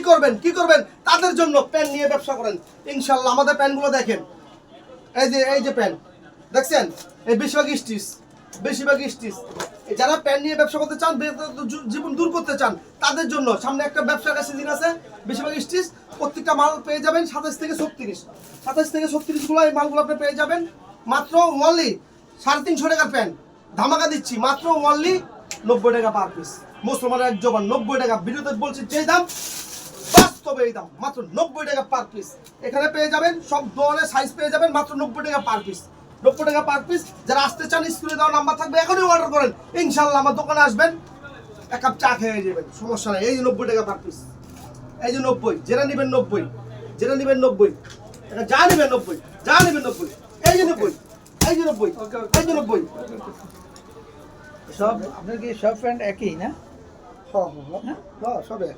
করবেন তাদের জন্য প্যান্ট নিয়ে ব্যবসা করেন ইনশাআল্লাহ। আমাদের প্যান্টগুলো দেখেন, এই যে প্যান্ট দেখছেন, এই বেশিরভাগ স্টিচ। যারা প্যান্ট নিয়ে ব্যবসা করতে চান, জীবন দূর করতে চান, তাদের জন্য সামনে একটা ব্যবসার সিজন আছে। বেশিরভাগ স্টিচ, প্রত্যেকটা মাল পেয়ে যাবেন 27 থেকে 36 গুলো এই মালগুলো আপনি পেয়ে যাবেন মাত্র ওনলি 350 টাকার প্যান্ট ধামাকা দিচ্ছি, মাত্র ওনলি 90 টাকা পার পিস। মুসলমানের এক জবান 90 টাকা, ভিডিওতে বলছি যে দাম বাস্তবে এই দাম, মাত্র 90 টাকা পার পিস। এখানে পেয়ে যাবেন সব ধরনের সাইজ পেয়ে যাবেন মাত্র 90 টাকা পার পিস। 90 টাকা পার পিস। যারা আসতে চান স্ক্রিনে দেওয়া নাম্বার থাকবে, এখনই অর্ডার করেন ইনশাআল্লাহ। আমার দোকানে আসবেন, এক কাপ চা খেয়ে যাবেন, সমস্যা নেই। এই যে 90 টাকা পার পিস, এই যে 90, যেটা নেবেন 90, যেটা নেবেন 90, যা নেবেন 90, যা নেবেন 90, এই যে 90, এই যে 90, এই যে 90। সব আপনার কি সব প্যান্ট একই না? হ্যাঁ সবে